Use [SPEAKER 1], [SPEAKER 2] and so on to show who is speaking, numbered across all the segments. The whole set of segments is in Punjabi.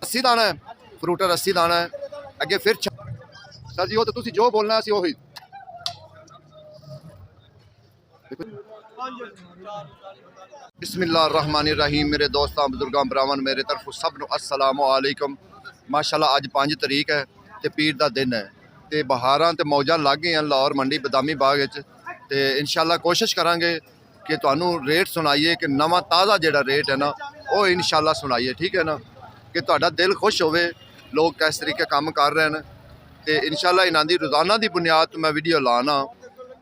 [SPEAKER 1] 80 दाना है, फ्रूटर 80 दाना है। अगे फिर सर जी वो तो तुसी जो बोलना है वही। बिस्मिल्लाहिर्रहमानिर्रहीम। मेरे दोस्तों बुजुर्गों भरावान मेरे तरफों सब नूं अस्सलामु अलैकुम। माशाअल्लाह अज 5 तरीक है तो पीर का दिन है तो बहारां तो मौजा लग गई लाहौर मंडी बदामी बाग तो इंशाअल्लाह कोशिश करांगे कि तुहानूं रेट सुनाइए कि नवा ताज़ा जिहड़ा रेट है ना वो इंशाअल्लाह सुनाइए, ठीक है ना, कि तुहाडा दिल खुश होवे लोग किस तरीके काम कर रहे हैं। तो इंशाअल्लाह इन्हां दी रोज़ाना की बुनियाद तो मैं वीडियो लाना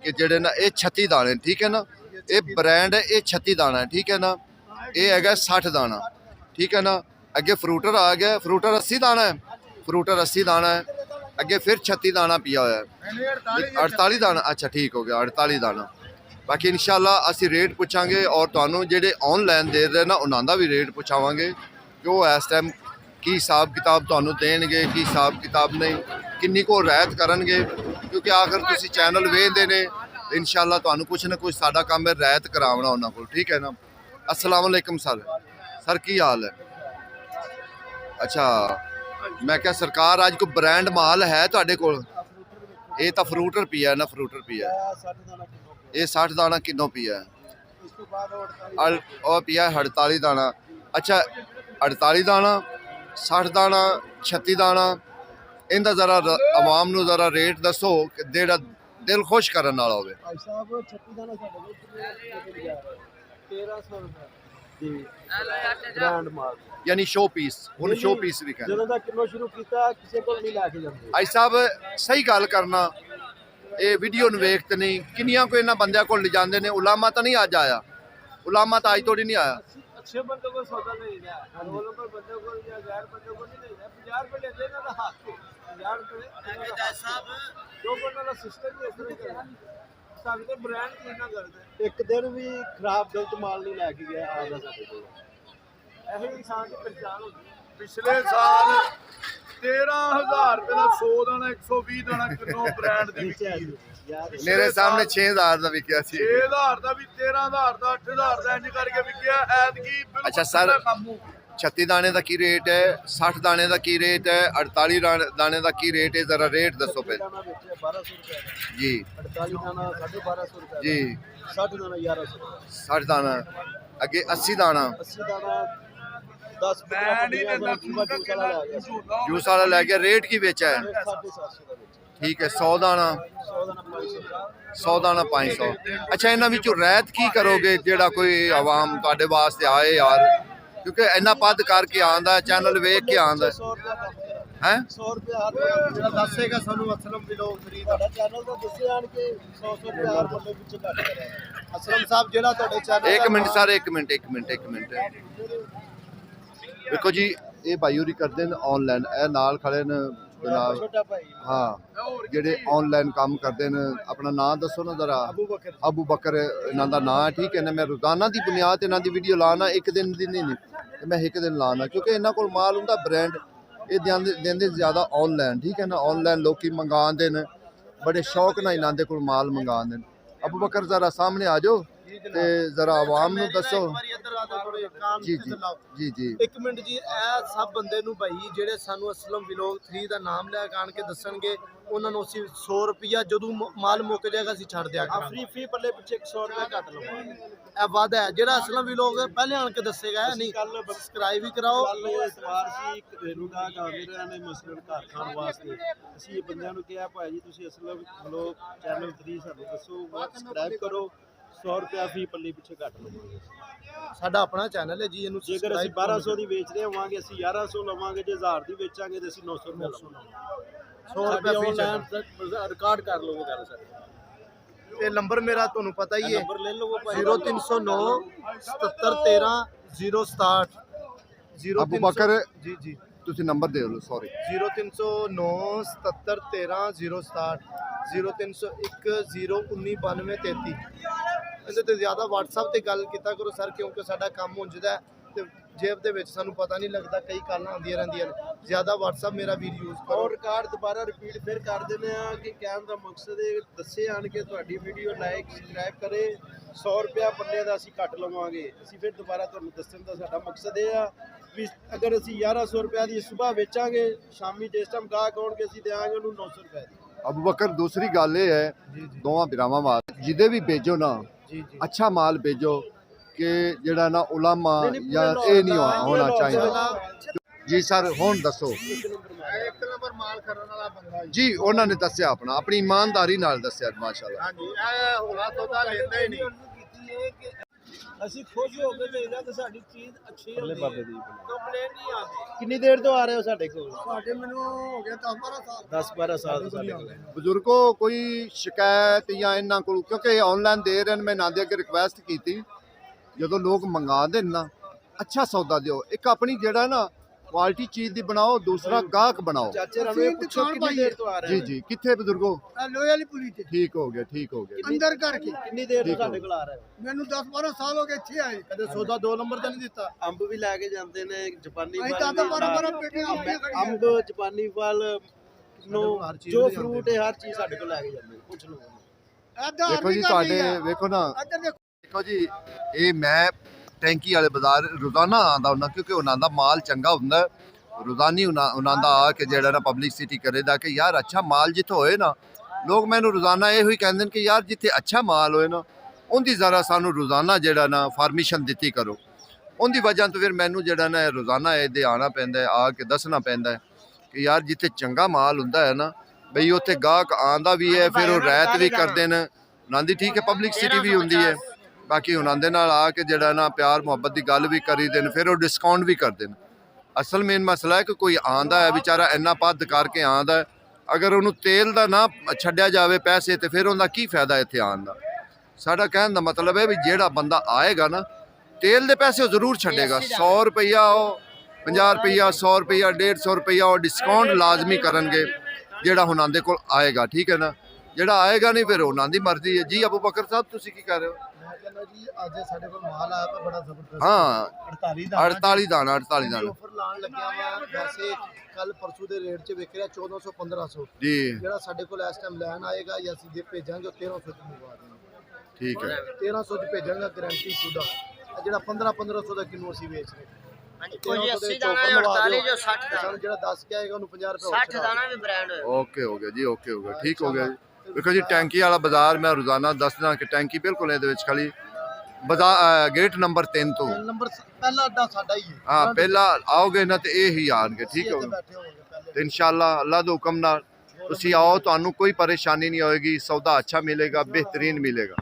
[SPEAKER 1] कि जेडे ना ये 36 दाने, ठीक है ना, ये ब्रांड है, ये 36 दाना है, ठीक है ना, ये है 60 दाना, ठीक है ना। अगे फ्रूटर आ गया, फ्रूटर 80 दाना है, फ्रूटर 80 दाना है। अगे फिर 36 दाना पिया हुआ है, 48 दाना, अच्छा ठीक हो गया 48 दाना। बाकी इंशाअल्लाह असी रेट पूछांगे और तुहानूं जेडे ऑनलाइन दे रहे ना उन्हां दा भी रेट पुछावांगे कि वो इस टाइम की हिसाब किताब तुहानूं देणगे, की हिसाब किताब नहीं, किन्नी को रियायत करनगे, क्योंकि आखिर तुसीं चैनल वेखदे ने इंशाअल्लाह तुहानूं कुछ ना कुछ साडा काम है रियायत करावना उन्हां कोल, ठीक है ना। अस्सलाम वालेकुम सर, सर की हाल है? अच्छा मैं क्या सरकार अज कोई ब्रांड माल है तुहाडे कोल? ये तो फ्रूटर पिया ना, फ्रूटर पिया ये 60 दाना किन्नों पिया और पिया 48 दाना। अच्छा 48 दाना, 60 दाना, 36 दाना, इनका जरा आवाम नूं जरा रेट दसो कि जेड़ा दिल खुश करने वाला होवे। यानी शो पीस, हुण शो पीस भी कहंदे
[SPEAKER 2] ਜਦੋਂ ਦਾ ਕਿਲੋ ਸ਼ੁਰੂ ਕੀਤਾ ਕਿਸੇ ਕੋਲ ਨਹੀਂ ਲੈ ਕੇ ਜਾਂਦੇ।
[SPEAKER 1] भाई साहब सही गल करना, ये वीडियो नूं वेख ते नहीं किन्नियां को इन्हां बंदियां कोल ले जांदे ने। उलामा तो नहीं अज आया, उलामा तो अज तोड़ी नहीं आया।
[SPEAKER 2] अच्छे बंदे को सौदा नहीं है, बोलो पर बंदे को या गैर बंदे को नहीं है। 50 रुपए लेते ना तो हाथ 50 रुपए साहब जो बंदा का सिस्टम ही इस तरह का ਸਾਡੇ ਬ੍ਰਾਂਡ ਕੀ ਨਾ ਕਰਦੇ। ਇੱਕ ਦਿਨ ਵੀ ਖਰਾਬ ਗਲਤ ਮਾਲ ਨਹੀਂ ਲੈ ਕੇ ਗਿਆ ਆਦਾ ਸਾਡੇ ਕੋਲ। ਇਹੀ ਇਨਸਾਨ ਦੀ ਪਛਾਣ ਹੁੰਦੀ।
[SPEAKER 3] पिछले साल 13,000 रुपए का 100 दाना 120 दाना किलो ब्रांड दी विकी।
[SPEAKER 1] मेरे सामने 6000 का विकिया सी।
[SPEAKER 3] 6000 का भी 13,000 का 8,000 का इंज करके विकिया ऐतकी।
[SPEAKER 1] अच्छा सर 36 दाने का की रेट है, 60 दाने का की रेट है, 48 दाने का की रेट है, जरा रेट दसो पे
[SPEAKER 2] 1200 रुपए
[SPEAKER 1] जी।
[SPEAKER 2] 48 दाना 1250 रुपए
[SPEAKER 1] जी।
[SPEAKER 2] 60 दाना 1100,
[SPEAKER 1] 60 दाना अगे 80 दाना
[SPEAKER 2] 80 दाना 10
[SPEAKER 1] जूस वाला लै गया। रेट की बेचा है?
[SPEAKER 2] 750 ਦਾ ਵਿੱਚ।
[SPEAKER 1] ठीक है 100 दाना,
[SPEAKER 2] 100 दाना 500।
[SPEAKER 1] 100 दाना 500। अच्छा इन्हां विचों रैयत की करोगे जेड़ा कोई आवाम तुहाडे वास्ते आए यार, क्योंकि इन्ना पद करके आंदा है, चैनल वेख के आंदा
[SPEAKER 2] 100 रुपए ਕੰਮ
[SPEAKER 1] है।
[SPEAKER 2] 100 रुपए हर ਜਿਹੜਾ ਦੱਸੇਗਾ ਸਾਨੂੰ ਅਸਲਮ ਵਲੌਗ 3 ਤੁਹਾਡਾ ਚੈਨਲ ਦਾ ਦੱਸੇ ਆਣ ਕੇ 100 ਰੁਪਏ ਹਰ ਬੰਦੇ ਵਿੱਚ ਘੱਟ ਕਰਿਆ। ਅਸਲਮ ਸਾਹਿਬ ਜਿਹੜਾ ਤੁਹਾਡੇ ਚੈਨਲ
[SPEAKER 1] एक मिनट सर, एक मिनट देखो जी, ये भाई होरी करते हैं ऑनलाइन, ए नाल खड़े ने जनाब।
[SPEAKER 2] ਛੋਟਾ ਭਾਈ
[SPEAKER 1] हाँ जेडे ऑनलाइन काम करते हैं, अपना नाम दसो ना जरा।
[SPEAKER 2] ਅਬੂ ਬਕਰ
[SPEAKER 1] अबू बकर इन्हां दा नाम है, ठीक है ना। मैं रोजाना की बुनियाद इन्हां दी वीडियो लाना, एक दिन दी नहीं, मैं एक दिन लाना, क्योंकि इन्हां कोल माल हुंदा ब्रांड, ये देंदे ज़्यादा ऑनलाइन, ठीक है ना। ऑनलाइन लोग मंगाते हैं, बड़े शौक नाल इन्हां दे कोल माल मंगाते हैं। अबू बकर जरा सामने आ जाओ ते जरा आवाम नूं दसो। जी जी जी जी
[SPEAKER 2] ਇੱਕ ਮਿੰਟ ਜੀ, ਇਹ ਸਭ ਬੰਦੇ ਨੂੰ ਭਾਈ ਜਿਹੜੇ ਸਾਨੂੰ ਅਸਲਮ ਵਲੌਗ 3 ਦਾ ਨਾਮ ਲੈ ਕੇ ਆਣ ਕੇ ਦੱਸਣਗੇ, ਉਹਨਾਂ ਨੂੰ ਅਸੀਂ 100 ਰੁਪਿਆ ਜਦੋਂ ਮਾਲ ਮੁੱਕ ਜਾਏਗਾ ਅਸੀਂ ਛੱਡ ਦਿਆ ਕਰਾਂਗੇ। ਫ੍ਰੀ ਪੱਲੇ ਪਿੱਛੇ 100 ਰੁਪਏ ਘੱਟ ਲਵਾਂਗੇ। ਇਹ ਵਾਅਦਾ ਹੈ ਜਿਹੜਾ ਅਸਲਮ ਵਲੌਗ ਪਹਿਲੇ ਆਣ ਕੇ ਦੱਸੇਗਾ। ਨਹੀਂ ਸਬਸਕ੍ਰਾਈਬ ਵੀ ਕਰਾਓ।
[SPEAKER 4] ਇਤਵਾਰ ਸੀ ਘਰੇਲੂ ਦਾ ਗਾਵੀਰਾਂ ਨੇ ਮਸਲਨ ਘਰ ਖਾਣ ਵਾਸਤੇ ਅਸੀਂ ਇਹ ਬੰਦਿਆਂ ਨੂੰ ਕਿਹਾ ਭਾਈ ਜੀ ਤੁਸੀਂ ਅਸਲਮ ਵਲੌਗ ਚੈਨਲ 3 ਸਾਨੂੰ ਦੱਸੋ, ਸਬਸਕ੍ਰਾਈਬ ਕਰੋ, 100 ਰੁਪਿਆ ਫੀ ਪੱਲੇ ਪਿੱਛੇ ਘੱਟ ਲਵਾਂਗੇ।
[SPEAKER 2] ਸਾਡਾ ਆਪਣਾ ਚੈਨਲ ਹੈ ਜੀ, ਇਹਨੂੰ
[SPEAKER 4] ਜੇਕਰ ਅਸੀਂ 1200 ਦੀ ਵੇਚਦੇ ਹੋਵਾਂਗੇ ਅਸੀਂ 1100 ਲਵਾਂਗੇ, ਜੇ 1000 ਦੀ ਵੇਚਾਂਗੇ ਤੇ ਅਸੀਂ 900 ਰੁਪਏ ਲਵਾਂਗੇ।
[SPEAKER 2] 100 ਰੁਪਏ ਫੀ
[SPEAKER 4] ਰਿਕਾਰਡ ਕਰ ਲਓਗੇ ਗੱਲ ਸਾਡੀ।
[SPEAKER 2] ਤੇ ਨੰਬਰ ਮੇਰਾ ਤੁਹਾਨੂੰ ਪਤਾ ਹੀ ਹੈ,
[SPEAKER 4] ਨੰਬਰ ਲੈ ਲਓ ਭਾਈ
[SPEAKER 2] 0309 7713 067
[SPEAKER 1] अबू बकर
[SPEAKER 2] जी जी
[SPEAKER 1] तुसी नंबर दे लो, सॉरी।
[SPEAKER 2] 0309 7713 067 0301 019 92 33। ਇਹਦੇ ਤੇ ਜ਼ਿਆਦਾ WhatsApp ਤੇ ਗੱਲ ਕੀਤਾ ਕਰੋ ਸਰ, ਕਿਉਂਕਿ ਸਾਡਾ ਕੰਮ ਹੁੰਜਦਾ ਤੇ
[SPEAKER 5] ਜੇਬ ਦੇ ਵਿੱਚ, ਸਾਨੂੰ ਪਤਾ ਨਹੀਂ ਲੱਗਦਾ, ਕਈ ਕਾਲਾਂ ਆਉਂਦੀਆਂ ਰਹਿੰਦੀਆਂ ਨੇ। ਜ਼ਿਆਦਾ WhatsApp ਮੇਰਾ ਵੀਰ ਯੂਜ਼ ਕਰੋ।
[SPEAKER 4] ਔਰ ਰਿਕਾਰਡ ਦੁਬਾਰਾ ਰਿਪੀਟ ਫਿਰ ਕਰ ਦਿੰਦੇ ਆ ਕਿ ਕਹਿਣ ਦਾ ਮਕਸਦ ਇਹ ਦੱਸੇ ਆਣ ਕੇ ਤੁਹਾਡੀ ਵੀਡੀਓ ਲਾਈਕ ਸਬਸਕ੍ਰਾਈਬ ਕਰੇ। 100 ਰੁਪਇਆ ਪੱਲੇ ਦਾ ਅਸੀਂ ਘੱਟ ਲਵਾਂਗੇ। ਅਸੀਂ ਫਿਰ ਦੁਬਾਰਾ ਤੁਹਾਨੂੰ ਦੱਸਣ ਦਾ ਸਾਡਾ ਮਕਸਦ ਇਹ ਆ ਵੀ ਅਗਰ ਅਸੀਂ 1100 ਰੁਪਇਆ ਦੀ ਸਵੇਰ ਵੇਚਾਂਗੇ, ਸ਼ਾਮੀ ਜਿਸ ਟਾਈਮ ਗਾਹਕ ਆਉਣਗੇ ਅਸੀਂ ਦੇਵਾਂਗੇ ਉਹਨੂੰ 900 ਰੁਪਏ ਦੀ।
[SPEAKER 1] ਅਬੂ ਬਕਰ ਦੂਸਰੀ ਗੱਲ ਇਹ ਹੈ, ਦੋਵਾਂ ਬਿਰਾਵਾਂ ਵਾਲ ਜਿਹਦੇ ਵੀ ਭੇਜੋ ਨਾ ਅੱਛਾ ਮਾਲ ਭੇਜੋ ਕਿ ਜਿਹੜਾ ਨਾ ਉਲਾਮਾ ਜਾਂ ਇਹ ਨਹੀਂ ਹੋਣਾ ਚਾਹੀਦਾ। ਜੀ ਸਰ ਹੁਣ ਦੱਸੋ।
[SPEAKER 3] ਇੱਕ ਨੰਬਰ ਮਾਲ ਕਰਨ ਵਾਲਾ ਬੰਦਾ
[SPEAKER 1] ਜੀ ਉਹਨਾਂ ਨੇ ਦੱਸਿਆ ਆਪਣੀ ਇਮਾਨਦਾਰੀ ਨਾਲ ਦੱਸਿਆ ਮਾਸ਼ਾਅੱਲਾ।
[SPEAKER 3] ਹਾਂਜੀ ਇਹ ਹੋਲਾ ਸੌਦਾ ਲੈਂਦਾ ਹੀ ਨਹੀਂ।
[SPEAKER 2] ਅਸੀਂ ਖੁਸ਼ ਹੋ ਕੇ ਦੇਣਾ ਕਿ ਸਾਡੀ ਚੀਜ਼ ਅੱਛੀ ਹੁੰਦੀ ਹੈ, ਕੰਪਲੇਂਟ ਨਹੀਂ ਆਉਂਦੀ।
[SPEAKER 4] ਕਿੰਨੀ ਦੇਰ ਤੋਂ ਆ ਰਹੇ ਹੋ ਸਾਡੇ ਕੋਲ?
[SPEAKER 2] ਸਾਡੇ ਮੈਨੂੰ ਹੋ ਗਿਆ 10-12 ਸਾਲ।
[SPEAKER 4] 10-12 ਸਾਲ ਤੋਂ ਸਾਡੇ ਕੋਲ।
[SPEAKER 1] ਬਜ਼ੁਰਗੋ ਕੋਈ ਸ਼ਿਕਾਇਤ ਜਾਂ ਇਹਨਾਂ ਕੋਲ, ਕਿਉਂਕਿ ਆਨਲਾਈਨ ਦੇ ਰਹੇ ਨੇ, ਮੈਂ ਇਹਨਾਂ ਦੇ ਅੱਗੇ ਰਿਕੁਐਸਟ ਕੀਤੀ ਜਦੋਂ ਲੋਕ ਮੰਗਾ ਦੇਣ ਨਾ ਅੱਛਾ ਸੌਦਾ ਦਿਓ। ਇੱਕ ਆਪਣੀ ਜਿਹੜਾ ਨਾ ਕੁਆਲਿਟੀ ਚੀਜ਼ ਦੀ ਬਣਾਓ, ਦੂਸਰਾ ਗਾਹਕ ਬਣਾਓ।
[SPEAKER 4] ਚਾਚੇ ਰਾਣੋ ਇਹ ਪੁੱਛੋ ਕਿੰਨੀ ਦੇਰ ਤੋਂ ਆ ਰਹੇ
[SPEAKER 1] ਜੀ
[SPEAKER 4] ਹੋ?
[SPEAKER 1] ਜੀ ਕਿੱਥੇ ਬਜ਼ੁਰਗੋ?
[SPEAKER 2] ਲੋਹੇ ਵਾਲੀ ਪੁਲੀ ਤੇ
[SPEAKER 1] ਠੀਕ ਹੋ ਗਿਆ ਠੀਕ ਹੋ ਗਿਆ।
[SPEAKER 2] ਅੰਦਰ ਕਰਕੇ
[SPEAKER 4] ਕਿੰਨੀ ਦੇਰ ਤੋਂ ਸਾਡੇ ਕੋਲ ਆ ਰਹੇ ਹੋ?
[SPEAKER 2] ਮੈਨੂੰ 10-12 ਸਾਲ ਹੋ ਗਏ ਇੱਥੇ ਆਏ।
[SPEAKER 5] ਕਦੇ ਸੌਦਾ 2 ਨੰਬਰ ਤਾਂ ਨਹੀਂ ਦਿੱਤਾ।
[SPEAKER 4] ਅੰਬ ਵੀ ਲੈ ਕੇ ਜਾਂਦੇ ਨੇ, ਜਾਪਾਨੀ
[SPEAKER 2] ਅਸੀਂ
[SPEAKER 4] ਫਲ
[SPEAKER 2] ਤਾਂ
[SPEAKER 4] ਵੀ
[SPEAKER 2] 12-12 ਪੇਟੀਆਂ ਆਪਣੀਆਂ ਖੜੀਆਂ।
[SPEAKER 4] ਅੰਬ, ਜਾਪਾਨੀ ਫਲ ਨੂੰ ਜੋ ਫਰੂਟ ਹੈ ਹਰ ਚੀਜ਼ ਸਾਡੇ ਕੋਲ ਲੈ ਕੇ ਜਾਂਦੇ ਨੇ। ਪੁੱਛ ਲਓ।
[SPEAKER 1] ਦੇਖੋ ਜੀ ਤੁਹਾਡੇ ਵੇਖੋ ਨਾ, ਦੇਖੋ ਜੀ ਇਹ ਮੈਂ ਟੈਂਕੀ ਵਾਲੇ ਬਾਜ਼ਾਰ ਰੋਜ਼ਾਨਾ ਆਉਂਦਾ ਹੁੰਦਾ, ਕਿਉਂਕਿ ਉਹਨਾਂ ਦਾ ਮਾਲ ਚੰਗਾ ਹੁੰਦਾ। ਰੋਜ਼ਾਨੀ ਉਹਨਾਂ ਦਾ ਆ ਕੇ ਜਿਹੜਾ ਨਾ ਪਬਲਿਸਿਟੀ ਕਰੇਦਾ ਕਿ ਯਾਰ ਅੱਛਾ ਮਾਲ ਜਿੱਥੇ ਹੋਏ ਨਾ, ਲੋਕ ਮੈਨੂੰ ਰੋਜ਼ਾਨਾ ਇਹੋ ਹੀ ਕਹਿੰਦੇ ਨੇ ਕਿ ਯਾਰ ਜਿੱਥੇ ਅੱਛਾ ਮਾਲ ਹੋਏ ਨਾ ਉਹਦੀ ਜ਼ਰਾ ਸਾਨੂੰ ਰੋਜ਼ਾਨਾ ਜਿਹੜਾ ਨਾ ਫਾਰਮੇਸ਼ਨ ਦਿੱਤੀ ਕਰੋ। ਉਹਦੀ ਵਜ੍ਹਾ ਤੋਂ ਫਿਰ ਮੈਨੂੰ ਜਿਹੜਾ ਨਾ ਰੋਜ਼ਾਨਾ ਇਹਦੇ ਆਉਣਾ ਪੈਂਦਾ ਹੈ, ਆ ਕੇ ਦੱਸਣਾ ਪੈਂਦਾ ਹੈ ਕਿ ਯਾਰ ਜਿੱਥੇ ਚੰਗਾ ਮਾਲ ਹੁੰਦਾ ਹੈ ਨਾ ਬਈ ਉੱਥੇ ਗਾਹਕ ਆਂਦਾ ਵੀ ਹੈ, ਫਿਰ ਉਹ ਰਾਇਤ ਵੀ ਕਰਦੇ ਨੇ ਉਹਨਾਂ ਦੀ। ਠੀਕ ਹੈ, ਪਬਲਿਸਿਟੀ ਵੀ ਹੁੰਦੀ ਹੈ। ਬਾਕੀ ਉਹਨਾਂ ਦੇ ਨਾਲ ਆ ਕੇ ਜਿਹੜਾ ਨਾ ਪਿਆਰ ਮੁਹੱਬਤ ਦੀ ਗੱਲ ਵੀ ਕਰੀ ਦੇਣ, ਫਿਰ ਉਹ ਡਿਸਕਾਊਂਟ ਵੀ ਕਰਦੇ ਨੇ। ਅਸਲ ਮੇਨ ਮਸਲਾ ਹੈ ਕਿ ਕੋਈ ਆਂਦਾ ਹੈ ਵਿਚਾਰਾ ਇੰਨਾ ਪੱਦ ਕਰਕੇ ਆਂਦਾ, ਅਗਰ ਉਹਨੂੰ ਤੇਲ ਦਾ ਨਾ ਛੱਡਿਆ ਜਾਵੇ ਪੈਸੇ ਤੇ ਫਿਰ ਉਹਦਾ ਕੀ ਫਾਇਦਾ ਇੱਥੇ ਆਉਣ ਦਾ। ਸਾਡਾ ਕਹਿਣ ਦਾ ਮਤਲਬ ਹੈ ਵੀ ਜਿਹੜਾ ਬੰਦਾ ਆਏਗਾ ਨਾ ਤੇਲ ਦੇ ਪੈਸੇ ਉਹ ਜ਼ਰੂਰ ਛੱਡੇਗਾ। 100 ਰੁਪਈਆ ਉਹ 50 ਰੁਪਈਆ 100 ਰੁਪਈਆ 150 ਰੁਪਈਆ ਉਹ ਡਿਸਕਾਊਂਟ ਲਾਜ਼ਮੀ ਕਰਨਗੇ ਜਿਹੜਾ ਉਹਨਾਂ ਦੇ ਕੋਲ ਆਏਗਾ। ਠੀਕ ਹੈ ਨਾ, ਜਿਹੜਾ ਆਏਗਾ ਨਹੀਂ ਫਿਰ ਉਹਨਾਂ ਦੀ ਮਰਜ਼ੀ ਹੈ। ਜੀ ਅਬੂ ਬਕਰ ਸਾਹਿਬ ਤੁਸੀਂ ਕੀ ਕਰ ਰਹੇ ਹੋ?
[SPEAKER 5] ਮੈਂ ਕਹਿੰਦਾ ਜੀ ਅੱਜ ਸਾਡੇ ਕੋਲ ਮਾਲ ਆਇਆ ਤਾਂ ਬੜਾ ਜ਼ਬਰਦਸਤ।
[SPEAKER 1] ਹਾਂ
[SPEAKER 5] 48
[SPEAKER 1] ਦਾਣਾ
[SPEAKER 5] ਆਫਰ ਲਾਣ ਲੱਗਿਆ ਵਾ। ਵੈਸੇ ਕੱਲ ਪਰਸੋਂ ਦੇ ਰੇਟ 'ਚ ਵਿਕ ਰਿਹਾ 1400 1500
[SPEAKER 1] ਜੀ।
[SPEAKER 5] ਜਿਹੜਾ ਸਾਡੇ ਕੋਲ ਇਸ ਟਾਈਮ ਲੈਣ ਆਏਗਾ ਜਾਂ ਅਸੀਂ ਭੇਜਾਂਗੇ ਉਹ 1300 ਚ ਮੰਗਵਾ ਦੇਵਾਂਗੇ।
[SPEAKER 1] ਠੀਕ ਹੈ,
[SPEAKER 5] 1300 ਚ ਭੇਜਾਂਗਾ ਗਾਰੰਟੀ ਸ਼ੁਦਾ। ਜਿਹੜਾ 1500 ਦਾ ਕਿਲੋ ਅਸੀਂ ਵੇਚ ਰਹੇ
[SPEAKER 6] ਹਾਂਜੀ, ਕੋਈ 80 ਦਾਣਾ 48 ਜੋ 60 ਦਾਣਾ।
[SPEAKER 5] ਸਾਨੂੰ ਜਿਹੜਾ 10 ਕੇ ਆਏਗਾ ਉਹਨੂੰ 50 ਰੁਪਏ
[SPEAKER 6] 60 ਦਾਣਾ ਵੀ ਬ੍ਰਾਂਡ ਹੋਇਆ।
[SPEAKER 1] ਓਕੇ ਹੋ ਗਿਆ ਜੀ, ਓਕੇ ਹੋ ਗਿਆ, ਠੀਕ ਹੋ ਗਿਆ ਜੀ। ਦੇਖੋ ਜੀ ਟੈਂਕੀ ਵਾਲਾ ਬਾਜ਼ਾਰ ਮੈਂ ਰੋਜ਼ਾਨਾ ਦੱਸਦਾ ਕਿ ਟੈਂਕੀ ਬਿਲਕੁਲ ਇਹਦੇ ਵਿੱਚ ਖਾਲੀ ਬਾਜ਼ਾਰ ਗੇਟ ਨੰਬਰ 3 ਤੋਂ
[SPEAKER 5] ਨੰਬਰ ਪਹਿਲਾ ਅੱਡਾ ਸਾਡਾ ਹੀ ਹੈ।
[SPEAKER 1] ਹਾਂ ਪਹਿਲਾਂ ਆਓਗੇ ਨਾ ਤੇ ਇਹ ਹੀ ਆਣਗੇ। ਠੀਕ ਹੋ ਗਿਆ
[SPEAKER 5] ਬੈਠੇ ਹੋਵਾਂਗੇ ਪਹਿਲੇ।
[SPEAKER 1] ਤੇ ਇਨਸ਼ਾਅੱਲਾ ਅੱਲਾ ਦੇ ਹੁਕਮ ਨਾਲ ਤੁਸੀਂ ਆਓ, ਤੁਹਾਨੂੰ ਕੋਈ ਪਰੇਸ਼ਾਨੀ ਨਹੀਂ ਹੋਏਗੀ, ਸੌਦਾ ਅੱਛਾ ਮਿਲੇਗਾ, ਬਿਹਤਰੀਨ ਮਿਲੇਗਾ।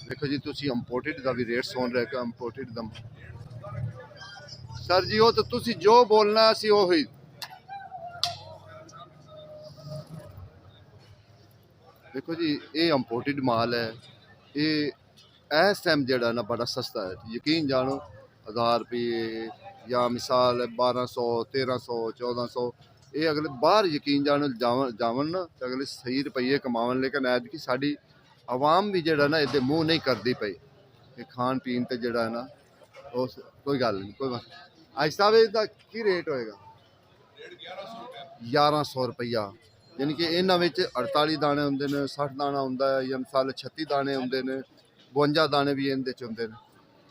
[SPEAKER 1] ਦੇਖੋ ਜੀ ਤੁਸੀਂ ਇੰਪੋਰਟਡ ਦਾ ਵੀ ਰੇਟ ਸੁਣ ਰਹੇ ਕਿ ਇੰਪੋਰਟਡ ਦਾ ਸਰ ਜੀ ਉਹ ਤਾਂ ਤੁਸੀਂ ਜੋ ਬੋਲਣਾ ਸੀ ਉਹੀ। ਦੇਖੋ ਜੀ ਇਹ ਇੰਪੋਰਟਡ ਮਾਲ ਹੈ, ਇਹ ਇਸ ਟਾਈਮ ਜਿਹੜਾ ਨਾ ਬੜਾ ਸਸਤਾ ਹੈ। ਯਕੀਨ ਜਾਣੋ 1000 ਰੁਪਏ ਜਾਂ ਮਿਸਾਲ 1200 1300 1400 ਇਹ ਅਗਲੇ ਬਾਹਰ ਯਕੀਨ ਜਾਣੋ ਜਾਵਣ ਨਾ ਤਾਂ ਅਗਲੇ ਸਹੀ ਰੁਪਈਏ ਕਮਾਵਣ। ਲੇਕਿਨ ਐਤਕੀ ਸਾਡੀ ਆਵਾਮ ਵੀ ਜਿਹੜਾ ਨਾ ਇਹਦੇ ਮੂੰਹ ਨਹੀਂ ਕਰਦੀ ਪਈ ਕਿ ਖਾਣ ਪੀਣ ਤੇ ਜਿਹੜਾ ਨਾ ਉਸ ਕੋਈ ਗੱਲ ਨਹੀਂ ਕੋਈ ਅੱਜ ਸਾਹਿਬ ਇਹਦਾ ਕੀ ਰੇਟ ਹੋਏਗਾ? 1100 ਰੁਪਈਆ। ਯਾਨੀ ਕਿ ਇਹਨਾਂ ਵਿੱਚ 48 ਦਾਣੇ ਹੁੰਦੇ ਨੇ, 60 ਦਾਣਾ ਹੁੰਦਾ ਹੈ ਜਾਂ ਮਿਸਾਲ 36 ਦਾਣੇ ਹੁੰਦੇ ਨੇ, 52 ਦਾਣੇ ਵੀ ਇਹਦੇ ਚ ਹੁੰਦੇ ਨੇ।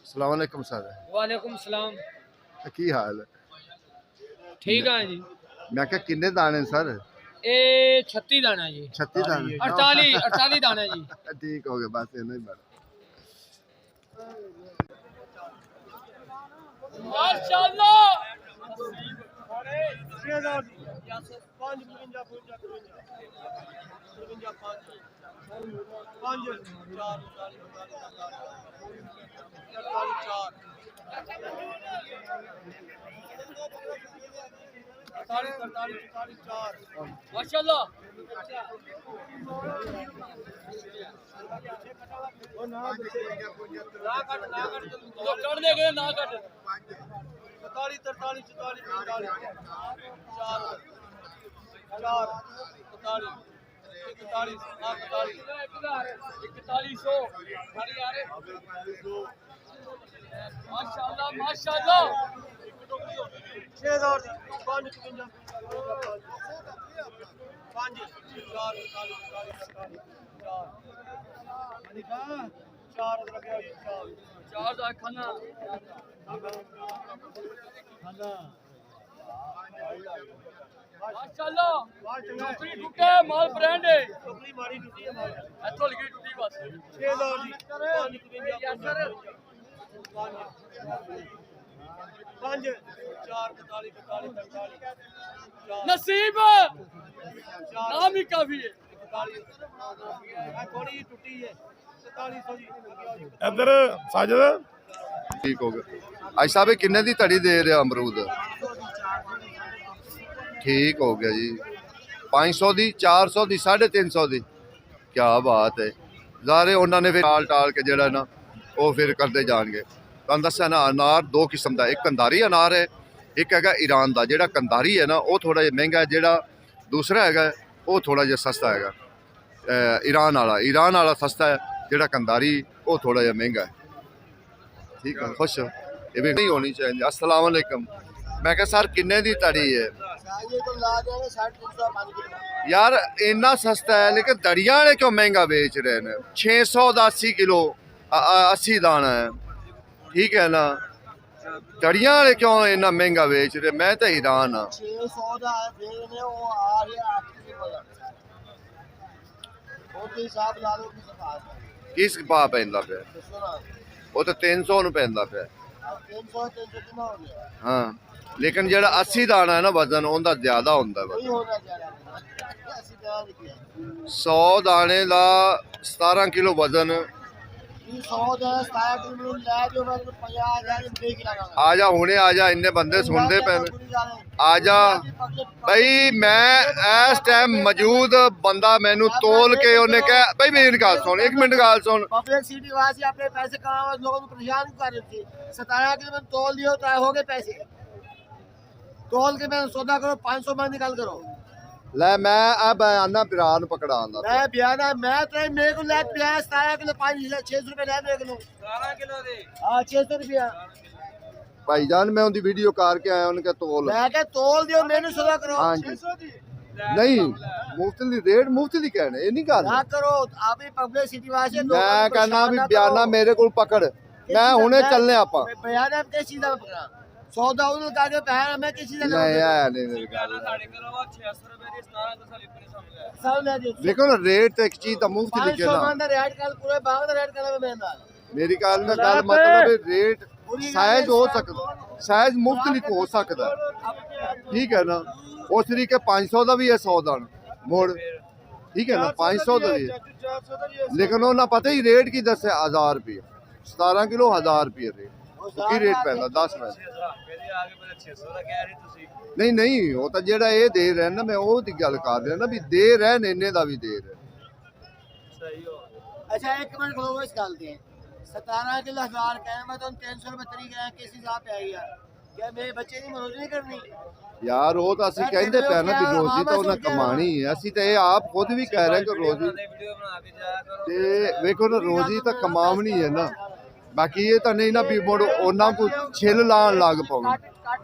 [SPEAKER 1] अस्सलाम वालेकुम सर।
[SPEAKER 7] वालेकुम सलाम।
[SPEAKER 1] की हाल है?
[SPEAKER 7] ठीक है जी।
[SPEAKER 1] मैं क्या किन्ने दाने सर?
[SPEAKER 7] ए 36 दाना जी।
[SPEAKER 1] 36 दाने
[SPEAKER 7] 48 दाना जी।
[SPEAKER 1] ठीक हो गया बस इतना ही बड़ा।
[SPEAKER 7] माशाल्लाह। माशाल्लाह। कर देंगे ना कट
[SPEAKER 2] 43 43 44
[SPEAKER 7] 4100 गाड़ी आ रहे माशाल्लाह माशाल्लाह
[SPEAKER 2] 6000 ਦੀ 555 5 4 4 ਲੱਗਿਆ ਜੀ 4
[SPEAKER 7] चार दा खाना माशाल्लाह टुकड़ी टूटे माल ब्रांड है
[SPEAKER 2] ਟੋਕਰੀ ਮਾਰੀ ਟੁੱਟੀ ਹੈ ਮਾਰੀ
[SPEAKER 7] इथों लगी टूटी बस
[SPEAKER 2] 6000 ਦੀ 555 5 4 45 45 45
[SPEAKER 7] नसीब नाम ही काफी है
[SPEAKER 2] 45 ਥੋੜੀ ਜਿਹੀ ਟੁੱਟੀ ਹੈ 4700 ਜੀ ਲੱਗਿਆ ਜੀ
[SPEAKER 3] ਇੱਧਰ ਸਾਜਦ
[SPEAKER 1] ਠੀਕ ਹੋ ਗਿਆ। ਅੱਜ ਸਾਹਿਬ ਇਹ ਕਿੰਨੇ ਦੀ ਧੜੀ ਦੇ ਰਿਹਾ ਅਮਰੂਦ? ਠੀਕ ਹੋ ਗਿਆ ਜੀ। 500 ਦੀ, 400 ਦੀ, 350 ਦੀ। ਕੀ ਬਾਤ ਹੈ। ਜ਼ਾਰੇ ਉਹਨਾਂ ਨੇ ਫਿਰ ਟਾਲ ਕੇ ਜਿਹੜਾ ਨਾ ਉਹ ਫਿਰ ਕਰਦੇ ਜਾਣਗੇ। ਤੁਹਾਨੂੰ ਦੱਸਿਆ ਨਾ, ਅਨਾਰ ਦੋ ਕਿਸਮ ਦਾ, ਇੱਕ ਕੰਧਾਰੀ ਅਨਾਰ ਹੈ, ਇੱਕ ਹੈਗਾ ਈਰਾਨ ਦਾ। ਜਿਹੜਾ ਕੰਧਾਰੀ ਹੈ ਨਾ ਉਹ ਥੋੜਾ ਜਿਹਾ ਮਹਿੰਗਾ ਹੈ, ਜਿਹੜਾ ਦੂਸਰਾ ਹੈਗਾ ਉਹ ਥੋੜਾ ਜਿਹਾ ਸਸਤਾ ਹੈਗਾ। ਈਰਾਨ ਵਾਲਾ ਸਸਤਾ ਹੈ, ਜਿਹੜਾ ਕੰਧਾਰੀ ਉਹ ਥੋੜਾ ਜਿਹਾ ਮਹਿੰਗਾ ਹੈ। ਠੀਕ ਹੈ, ਖੁਸ਼ ਹੋ? ਇਹ ਵੀ ਨਹੀਂ ਹੋਣੀ ਚਾਹੀਦੀ। अस्सलाम वालेकुम। मैं कहा सर किन्ने दी तड़ी है?
[SPEAKER 5] साइज तो ला देंगे 350 5 किलो
[SPEAKER 1] यार इन्ना सस्ता है, लेकिन दड़िया वाले क्यों महंगा बेच रहे हैं? 600 का 80 किलो 80 दाना है, ठीक है ना? दड़िया वाले क्यों इन्ना महंगा बेच रहे? मैं तो हैरान हाँ।
[SPEAKER 5] 600 ਦਾ ਫੇਰ ਨੇ ਉਹ ਆ ਰਿਹਾ 8 ਕਿਲੋ ਦਾ ਉਹਦੇ ਹਿਸਾਬ ਲਾ ਲਓ ਕਿ ਸਫਾਸ
[SPEAKER 1] किस भाव पैंदा पे?
[SPEAKER 5] ਦੱਸੋ ਨਾ
[SPEAKER 1] वो तो 300 ਨੂੰ ਪੈਂਦਾ ਪਿਆ।
[SPEAKER 5] 300 ਕਿੰਨਾ ਹੋ ਗਿਆ
[SPEAKER 1] ਹਾਂ, ਲੇਕਿਨ ਜਿਹੜਾ 80 ਦਾਣਾ ਹੈ ਨਾ ਵਜ਼ਨ ਉਹਦਾ ਜ਼ਿਆਦਾ ਹੁੰਦਾ ਵਾ।
[SPEAKER 5] ਨਹੀਂ ਹੋਣਾ ਚਾਹੀਦਾ ਅਸੀਂ ਬਿਆਨ ਕੀਤਾ
[SPEAKER 1] 100 ਦਾਣੇ ਦਾ 17 ਕਿਲੋ ਵਜ਼ਨ।
[SPEAKER 5] 100 ਦਾ 17 ਕਿਲੋ ਲੈ ਜੋ ਮੈਂ 50000 ਦੇ ਕੇ ਲਾਵਾਂਗਾ।
[SPEAKER 1] ਆ ਜਾ ਹੁਣੇ ਆ ਜਾ, ਇੰਨੇ ਬੰਦੇ ਸੁਣਦੇ ਪਏ ਨੇ। ਆ ਜਾ ਬਈ, ਮੈਂ ਇਸ ਟਾਈਮ ਮੌਜੂਦ ਬੰਦਾ ਮੈਨੂੰ ਤੋਲ ਕੇ ਉਹਨੇ ਕਿਹਾ ਬਈ ਮੇਰੀ ਗੱਲ ਸੁਣ, 1 ਮਿੰਟ ਗੱਲ ਸੁਣ।
[SPEAKER 5] पब्लिक सिटी वासी अपने पैसे कमाओ, लोगों को परेशान कर रही थी। 17 किलो में तोल दियो तो हो गए पैसे, तोल के मैं सौदा करो 500 में निकाल करो।
[SPEAKER 1] ਲੈ ਮੈਂ ਆ ਬਿਆਨਾ ਪਿਰਾਨ ਪਕੜਾਉਣ ਦਾ।
[SPEAKER 5] मैं बयाना मैं तो मेरे को ले पिया 17 किलो 600 रुपए ले मेरे को
[SPEAKER 2] 17 ਕਿਲੋ ਦੇ
[SPEAKER 5] हाँ 600 रुपया
[SPEAKER 1] ਭਾਈਜਾਨ ਮੈਂ ਉਹਦੀ ਵੀਡੀਓ ਕਰਕੇ ਆਇਆ, ਉਹਨੇ ਕਿਹਾ ਤੋਲ।
[SPEAKER 5] मैं क्या तोल दियो मैंने सौदा करो
[SPEAKER 1] हाँ जी।
[SPEAKER 5] 600 दी
[SPEAKER 1] ਨਹੀਂ ਮੁਫਤ ਦੀ ਰੇਟ ਮੁਫਤ ਦੀ ਕਹਿਣੇ, ਇਹ ਨਹੀਂ ਗੱਲ।
[SPEAKER 5] ना करो आप ही पब्लिक सिटी वासी
[SPEAKER 1] ਮੈਂ ਕਹਿੰਦਾ ਵੀ ਬਿਆਨਾ ਮੇਰੇ ਕੋਲ ਪਕੜ, ਮੈਂ ਹੁਣੇ ਚੱਲਨੇ ਆਪਾਂ।
[SPEAKER 5] बयाना में किस चीज का पकड़ा सौदा उन का के पहले मैं किस चीज का
[SPEAKER 1] ਨਹੀਂ ਆ ਨਹੀਂ ਮੇਰੀ ਗੱਲ।
[SPEAKER 2] ਸਾਡੇ ਕੋਲ 600 ਰੁਪਏ ਦੀ 17 ਤੋਂ ਲਿਪਣੀ ਸਮਝ
[SPEAKER 5] सब ले दियो
[SPEAKER 1] ਦੇਖੋ ਨਾ, ਰੇਟ ਤੇ ਇੱਕ ਚੀਜ਼ ਦਾ ਮੁਫਤ
[SPEAKER 5] 500
[SPEAKER 1] ਲਿਖੇ ਨਾ।
[SPEAKER 5] मान दा रेट कल पूरे बाग दा रेट कल में ना
[SPEAKER 1] ਮੇਰੀ ਗੱਲ ਦਾ ਗੱਲ ਮਤਲਬ ਹੈ ਰੇਟ ਸਾਇਜ਼ ਹੋ ਸਕਦਾ, ਸਾਇਜ਼ ਮੁਖਤਲਿਫ ਹੋ ਸਕਦਾ, ਠੀਕ ਹੈ ਨਾ? ਉਸ ਤਰੀਕੇ 500 ਦਾ ਵੀ ਹੈ 100 ਦਾ ਮੋੜ, ਠੀਕ ਹੈ ਨਾ? 500 ਦਾ ਵੀ ਹੈ, ਲੇਕਿਨ ਉਹਨਾਂ ਪਤਾ ਹੀ ਰੇਟ ਕੀ ਦੱਸਿਆ 1000 ਰੁਪਏ 17 ਕਿਲੋ 1000 ਰੁਪਏ ਰੇਟ। ਕੀ ਰੇਟ ਪੈਂਦਾ 10 ਪੈਸੇ? ਨਹੀਂ ਨਹੀਂ, ਉਹ ਤਾਂ ਜਿਹੜਾ ਇਹ ਦੇ ਰਹੇ ਨਾ, ਮੈਂ ਉਹ ਦੀ ਗੱਲ ਕਰ ਰਿਹਾ ਨਾ ਵੀ ਦੇ ਰਹੇ ਨੇ, ਇੰਨੇ ਦਾ ਵੀ ਦੇ ਰਹੇ।
[SPEAKER 5] अच्छा एक मिनट खड़ो इस गल दे 17 किलो 1000 कह मैं तो 300 रुपए तरी गया किस हिसाब पे आई है क्या मेरे बच्चे की मरोज नहीं करनी
[SPEAKER 1] ਯਾਰ ਉਹ ਤਾਂ ਅਸੀਂ ਕਹਿੰਦੇ ਪਏ ਨਾ ਵੀ ਰੋਜ਼ੀ ਤਾਂ ਉਹਨਾਂ ਕਮਾਣੀ ਹੈ, ਅਸੀਂ ਤਾਂ ਇਹ ਆਪ ਖੁਦ ਵੀ ਕਹਿ ਰਹੇ ਕਿ ਰੋਜ਼ੀ ਤੇ ਵੇਖੋ ਨਾ, ਰੋਜ਼ੀ ਤਾਂ ਕਮਾਵਣੀ ਹੈ ਨਾ। ਬਾਕੀ ਇਹ ਤਾਂ ਨਹੀਂ ਨਾ ਵੀ ਮੁੜ ਉਹਨਾਂ ਕੋ ਛਿੱਲ ਲਾਣ ਲੱਗ ਪਵੇ।
[SPEAKER 5] कट